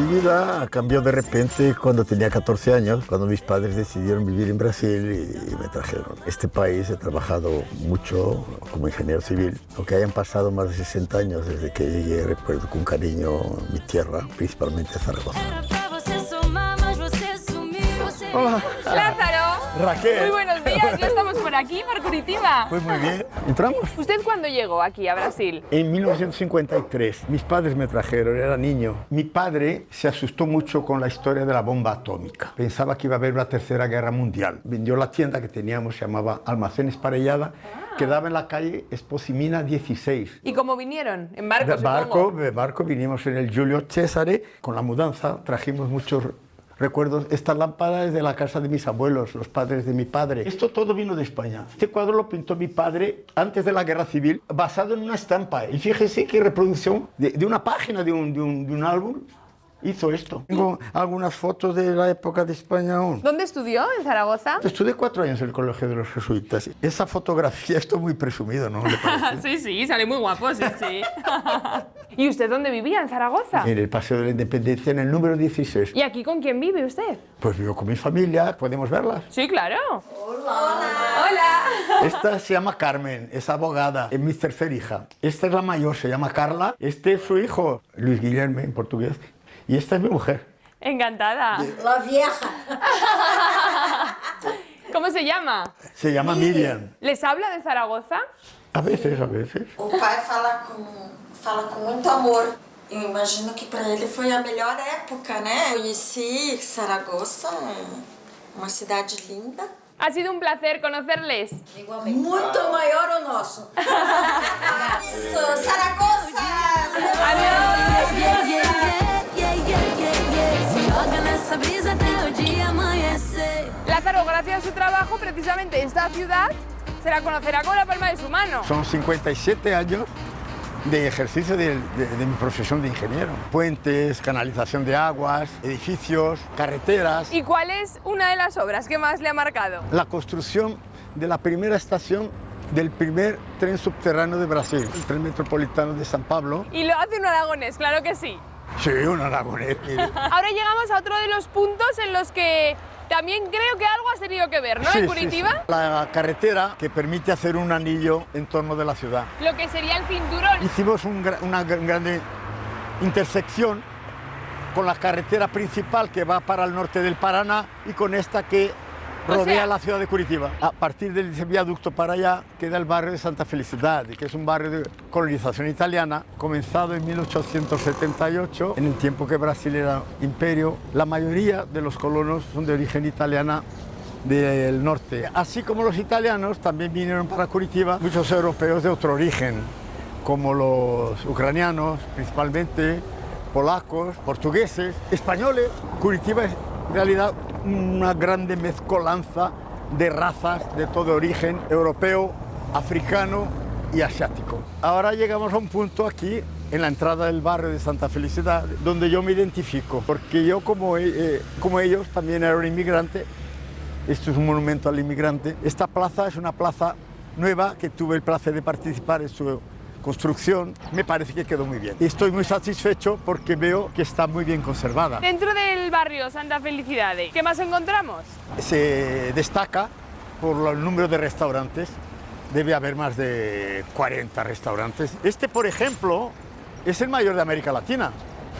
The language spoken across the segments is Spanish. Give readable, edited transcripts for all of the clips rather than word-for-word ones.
Mi vida cambió de repente cuando tenía 14 años, cuando mis padres decidieron vivir en Brasil y me trajeron. Este país he trabajado mucho como ingeniero civil, aunque hayan pasado más de 60 años desde que llegué, recuerdo con cariño mi tierra, principalmente Zaragoza. Hola. Lázaro. Raquel. Muy buenos días, ya estamos por aquí, por Curitiba. Pues muy bien. ¿Entramos? ¿Usted cuándo llegó aquí a Brasil? En 1953, mis padres me trajeron, era niño. Mi padre se asustó mucho con la historia de la bomba atómica. Pensaba que iba a haber una tercera guerra mundial. Vendió la tienda que teníamos, se llamaba Almacenes Parellada, quedaba en la calle Esposimina 16. ¿Y cómo vinieron? ¿En barco, De barco vinimos en el Giulio Cesare. Con la mudanza trajimos muchos recuerdos. Esta lámpara es de la casa de mis abuelos, los padres de mi padre. Esto todo vino de España. Este cuadro lo pintó mi padre antes de la Guerra Civil, basado en una estampa. Y fíjese qué reproducción de una página de un álbum hizo esto. Tengo algunas fotos de la época de España aún. ¿Dónde estudió? ¿En Zaragoza? Estudié 4 años en el Colegio de los Jesuitas. Esa fotografía, esto muy presumido, ¿no? ¿Le parece? Sí, sale muy guapo, sí. ¿Y usted dónde vivía? ¿En Zaragoza? En el Paseo de la Independencia, en el número 16. ¿Y aquí con quién vive usted? Pues vivo con mi familia, ¿podemos verlas? Sí, claro. Hola. Esta se llama Carmen, es abogada, es mi tercera hija. Esta es la mayor, se llama Carla. Este es su hijo, Luis Guillermo, en portugués. Y esta es mi mujer. Encantada. La vieja. ¿Cómo se llama? Se llama Miriam. ¿Les habla de Zaragoza? A veces, a veces. O pai fala com muito amor. Eu imagino que para ele foi a melhor época, né? Conheci Saragoça, uma cidade linda. Ha sido un placer conocerles. Igualmente. Muito maior o nosso. Isso, Saragoça! Lázaro, gracias a su trabajo, precisamente esta ciudad se la conocerá con la palma de su mano. Son 57 años de ejercicio de mi profesión de ingeniero. Puentes, canalización de aguas, edificios, carreteras. ¿Y cuál es una de las obras que más le ha marcado? La construcción de la primera estación del primer tren subterráneo de Brasil, el tren metropolitano de San Pablo. Y lo hace un aragonés, claro que sí. Sí, un aragonés. Ahora llegamos a otro de los puntos en los que también creo que algo has tenido que ver, ¿no? Sí, en Curitiba. Sí, sí. La carretera que permite hacer un anillo en torno de la ciudad. Lo que sería el cinturón. Hicimos una grande intersección con la carretera principal que va para el norte del Paraná y con esta que rodea la ciudad de Curitiba. A partir del viaducto para allá queda el barrio de Santa Felicidad, que es un barrio de colonización italiana, comenzado en 1878, en el tiempo que Brasil era imperio. La mayoría de los colonos son de origen italiana del norte. Así como los italianos, también vinieron para Curitiba muchos europeos de otro origen, como los ucranianos, principalmente, polacos, portugueses, españoles. Curitiba es en realidad una grande mezcolanza de razas de todo origen, europeo, africano y asiático. Ahora llegamos a un punto aquí, en la entrada del barrio de Santa Felicidad, donde yo me identifico, porque yo como ellos también era un inmigrante. Esto es un monumento al inmigrante. Esta plaza es una plaza nueva que tuve el placer de participar en su construcción. Me parece que quedó muy bien. Y estoy muy satisfecho porque veo que está muy bien conservada. Dentro del barrio Santa Felicidad, ¿qué más encontramos? Se destaca por el número de restaurantes. Debe haber más de 40 restaurantes. Este, por ejemplo, es el mayor de América Latina.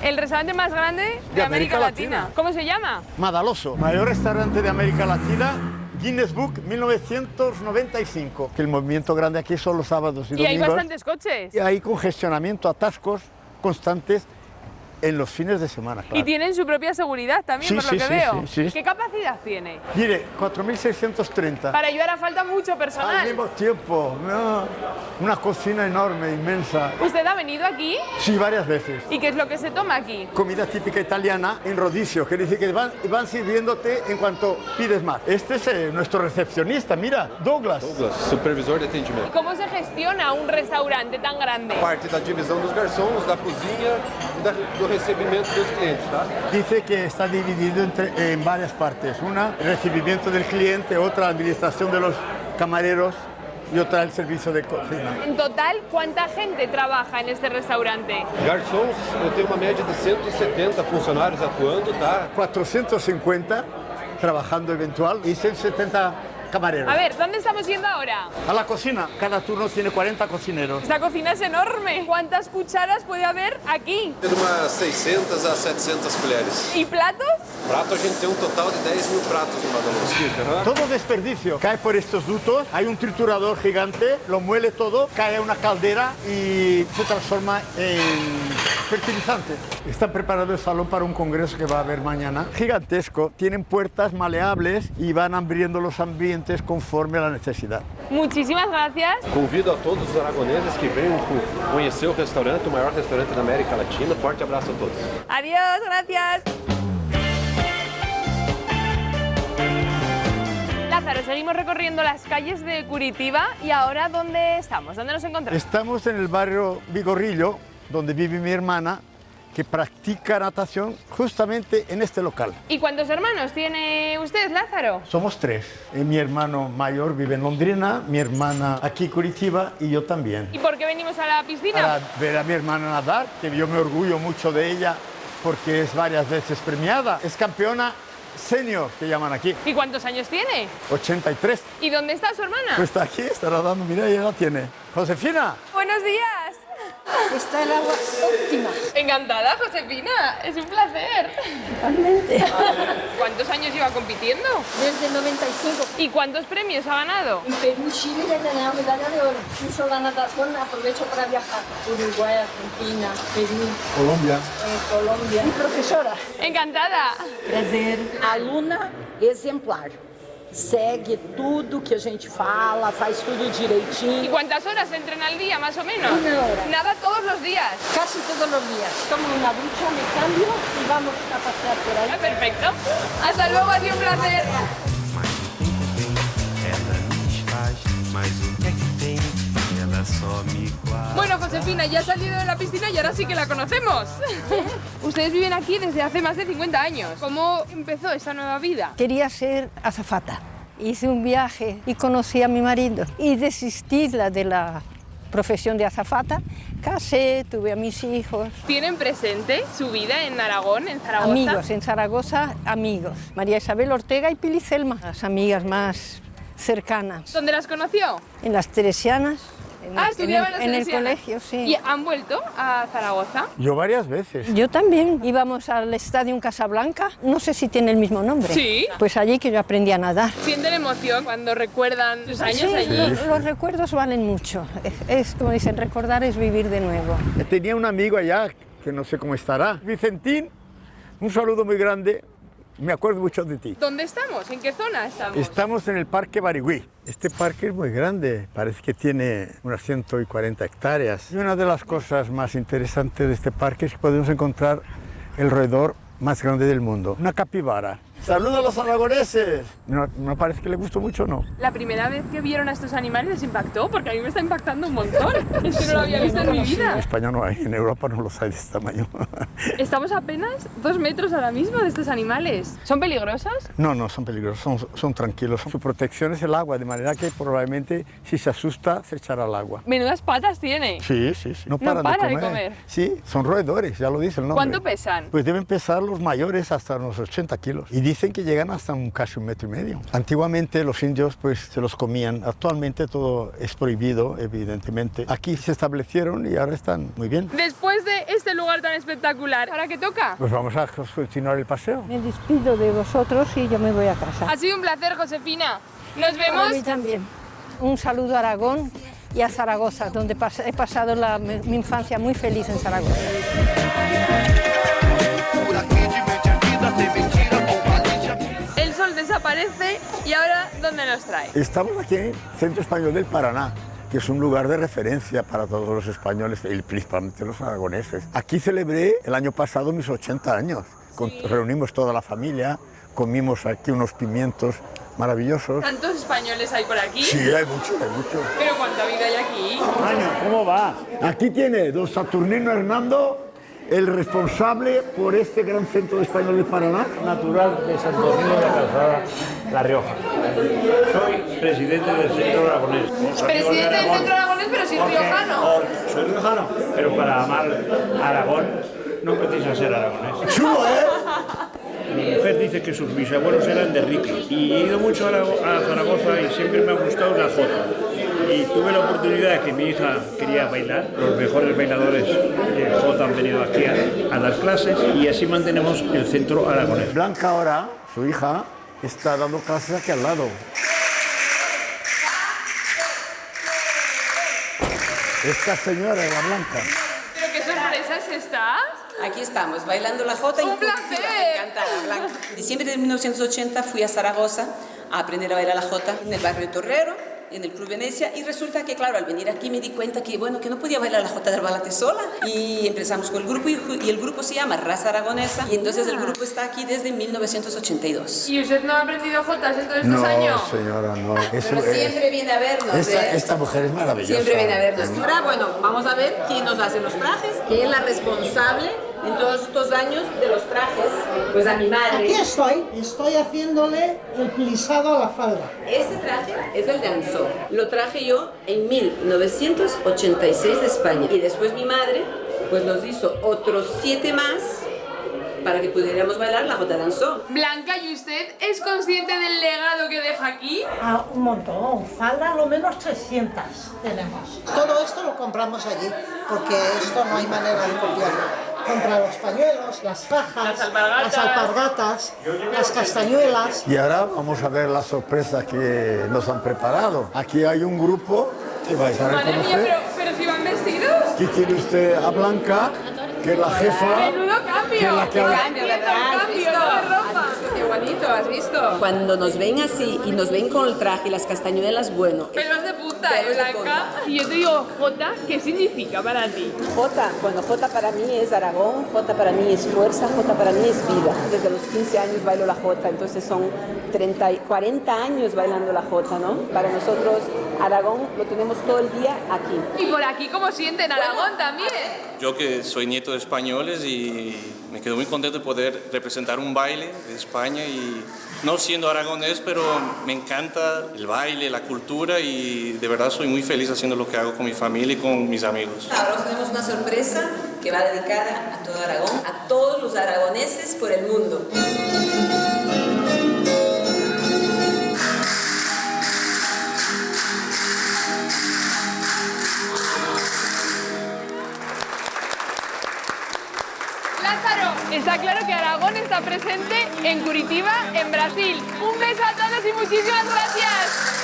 El restaurante más grande de América Latina. ¿Cómo se llama? Madaloso, mayor restaurante de América Latina. Guinness Book 1995. Que el movimiento grande aquí son los sábados y domingos. Y hay bastantes coches. Y hay congestionamiento, atascos constantes en los fines de semana. Claro. Y tienen su propia seguridad también, Sí, por lo sí, que sí, veo. sí. ¿Qué capacidad tiene? Mire, 4.630. Para ello hará falta mucho personal. Al mismo tiempo, no, una cocina enorme, inmensa. ¿Usted ha venido aquí? Sí, varias veces. ¿Y qué es lo que se toma aquí? Comida típica italiana en rodicio, quiere decir que van sirviéndote en cuanto pides más. Este es nuestro recepcionista, mira, Douglas. Douglas, supervisor de atendimento. ¿Cómo se gestiona un restaurante tan grande? Parte da divisão dos garçons, da cozinha e do recebimento dos clientes, tá? Dice que está dividido en varias partes. Una, el recibimiento del cliente, otra, administración de los camareros y otra el servicio de cocina. En total, ¿cuánta gente trabaja en este restaurante? Garçons, eu tenho uma média de 170 funcionários atuando, tá? 450 trabajando eventual y 170 camareros. A ver, ¿dónde estamos yendo ahora? A la cocina, cada turno tiene 40 cocineros. Esta cocina es enorme. ¿Cuántas cucharas puede haber aquí? Tem umas 600 a 700 colheres. ¿Y platos? Prato, a gente tem total de 10.000 pratos no Badalona. Todo desperdicio cae por estos ductos, hay un triturador gigante, lo muele todo, cae a una caldera y se transforma en fertilizante. Están preparando el salón para un congreso que va a haber mañana. Gigantesco, tienen puertas maleables y van abriendo los ambientes conforme a la necesidad. Muchísimas gracias. Convido a todos os aragoneses que venham conhecer o restaurante, o maior restaurante da América Latina. Forte abraço a todos. Adiós, gracias. Lázaro, seguimos recorriendo las calles de Curitiba y ahora ¿dónde estamos? ¿Dónde nos encontramos? Estamos en el barrio Vigorrillo, donde vive mi hermana, que practica natación justamente en este local. ¿Y cuántos hermanos tiene usted, Lázaro? Somos tres. Mi hermano mayor vive en Londrina, mi hermana aquí en Curitiba y yo también. ¿Y por qué venimos a la piscina? Para ver a mi hermana nadar, que yo me orgullo mucho de ella porque es varias veces premiada. Es campeona senior, que llaman aquí. ¿Y cuántos años tiene? 83. ¿Y dónde está su hermana? Pues está aquí, está nadando, mira, ella la tiene. Josefina. Buenos días. Está el agua óptima. Encantada, Josefina. Es un placer. Totalmente. ¿Cuántos años lleva compitiendo? Desde el 95. ¿Y cuántos premios ha ganado? En Perú y Chile ya tenía medalla de oro. Uso la natación, aprovecho para viajar. Uruguay, Argentina, Perú, Colombia. Colombia. Mi profesora. Encantada. Prazer. Aluna exemplar. Segue tudo que a gente fala, faz tudo ¿Y direitinho. cuántas horas entrena al día, más o menos? 1 hora. Nada todos los días. Casi todos los días. Tomo una ducha, me cambio y vamos a pasear por ahí. Ah, perfecto. Hasta luego, ha sido un placer. Bueno, Josefina, ya ha salido de la piscina y ahora sí que la conocemos. Ustedes viven aquí desde hace más de 50 años. ¿Cómo empezó esta nueva vida? Quería ser azafata. Hice un viaje y conocí a mi marido y desistí de la profesión de azafata. Casé, tuve a mis hijos. ¿Tienen presente su vida en Aragón, en Zaragoza? Amigos, en Zaragoza, amigos. María Isabel Ortega y Pili Celma, las amigas más cercanas. ¿Dónde las conoció? En las Teresianas, estudiaban en el Teresianas. colegio, sí. ¿Y han vuelto a Zaragoza? Yo varias veces. Yo también. Íbamos al Estadio Casablanca, no sé si tiene el mismo nombre. Sí. Pues allí que yo aprendí a nadar. ¿Sienten emoción cuando recuerdan sus años Sí, allí? los recuerdos valen mucho. Es como dicen, recordar es vivir de nuevo. Tenía un amigo allá, que no sé cómo estará. Vicentín, un saludo muy grande. Me acuerdo mucho de ti. ¿Dónde estamos? ¿En qué zona estamos? Estamos en el Parque Barigüí. Este parque es muy grande, parece que tiene unas 140 hectáreas. Y una de las cosas más interesantes de este parque es que podemos encontrar el roedor más grande del mundo, una capibara. ¡Saludos a los aragoneses! ¿No parece que le gustó mucho, no? La primera vez que vieron a estos animales les impactó, porque a mí me está impactando un montón. Es que no lo había visto en mi En vida. España no hay, en Europa no los hay de este tamaño. Estamos apenas 2 metros ahora mismo de estos animales. ¿Son peligrosos? No, no son peligrosos, son tranquilos. Su protección es el agua, de manera que probablemente si se asusta se echará al agua. Menudas patas tiene. Sí, sí, sí. No para paran de comer. Sí, son roedores, ya lo dice el nombre. ¿Cuánto pesan? Pues deben pesar los mayores hasta unos 80 kilos. Y dicen que llegan hasta casi 1,5 metros. Antiguamente los indios pues se los comían. Actualmente todo es prohibido, evidentemente. Aquí se establecieron y ahora están muy bien. Después de este lugar tan espectacular, ¿ahora qué toca? Pues vamos a continuar el paseo. Me despido de vosotros y yo me voy a casa. Ha sido un placer, Josefina. Nos Para vemos. mí también. Un saludo a Aragón y a Zaragoza, donde he pasado mi infancia muy feliz en Zaragoza. El sol desaparece y ahora, ¿dónde nos trae? Estamos aquí en el Centro Español del Paraná, que es un lugar de referencia para todos los españoles y principalmente los aragoneses. Aquí celebré el año pasado mis 80 años. Reunimos toda la familia, comimos aquí unos pimientos maravillosos. ¿Tantos españoles hay por aquí? Sí, hay mucho, hay mucho. ¿Pero cuánta vida hay aquí? Año, ¿cómo va? Aquí tiene don Saturnino Hernando el responsable por este gran centro español de Paraná. Natural de Santo Domingo de la Calzada, La Rioja. Soy presidente del Centro Aragonés. Presidente del Centro Aragonés, pero soy riojano. Soy riojano, pero para amar Aragón no precisa ser aragonés. Chulo, ¿eh? Mi mujer dice que sus bisabuelos eran de Riqui y he ido mucho a Zaragoza y siempre me ha gustado la jota. Y tuve la oportunidad de que mi hija quería bailar. Los mejores bailadores de jota han venido aquí a dar clases y así mantenemos el Centro Aragonés. Blanca ahora, su hija, está dando clases aquí al lado. Esta señora es la Blanca. Pero qué sorpresa es esta. Aquí estamos, bailando la jota. ¡Un placer! Encantada, Blanca. En diciembre de 1980 fui a Zaragoza a aprender a bailar la jota en el barrio Torrero, en el Club Venecia, y resulta que, claro, al venir aquí me di cuenta que, bueno, que no podía bailar la jota del balate sola. Y empezamos con el grupo, y el grupo se llama Raza Aragonesa, y entonces el grupo está aquí desde 1982. ¿Y usted no ha aprendido jotas en todos estos años? No, señora, no. Pero siempre viene a vernos. Esta mujer es maravillosa. Siempre viene a vernos. Ahora, bueno, vamos a ver quién nos hace los trajes, quién es la responsable en todos estos años de los trajes. Pues a mi madre. Aquí estoy haciéndole el plisado a la falda. Este traje es el de Ansó. Lo traje yo en 1986 de España. Y después mi madre pues nos hizo otros 7 más para que pudiéramos bailar la jota de Ansó. Blanca, ¿y usted es consciente del legado que deja aquí? Ah, un montón, falda lo menos 300 tenemos. Todo esto lo compramos allí, porque esto no hay manera de copiarlo. Compra los pañuelos, las fajas, las alpargatas, las castañuelas. Y ahora vamos a ver la sorpresa que nos han preparado. Aquí hay un grupo que vais a Madre reconocer. mía, pero si van vestidos. Aquí tiene usted a Blanca, que es la jefa. Menudo cambio. Que es la que Qué cambio, ¿verdad? ¿Has visto? de ropa. ¿Has visto qué bonito? ¿Has visto? Cuando nos ven así y nos ven con el traje y las castañuelas, bueno. Pelos de punta, Pelos de Blanca. punta. Y yo te digo, Jota, ¿qué significa para ti? Jota, bueno, Jota para mí es Aragón, Jota para mí es fuerza, Jota para mí es vida. Desde los 15 años bailo la Jota, entonces son 40 años bailando la Jota, ¿no? Para nosotros Aragón lo tenemos todo el día aquí. Y por aquí, ¿cómo sienten Aragón también? Yo que soy nieto de españoles y me quedo muy contento de poder representar un baile de España y no siendo aragonés, pero me encanta el baile, la cultura y de verdad soy muy feliz haciendo lo que hago con mi familia y con mis amigos. Ahora os tenemos una sorpresa que va dedicada a todo Aragón, a todos los aragoneses por el mundo. Lázaro, está claro que Aragón está presente en Curitiba, en Brasil. Un beso a todos y muchísimas gracias.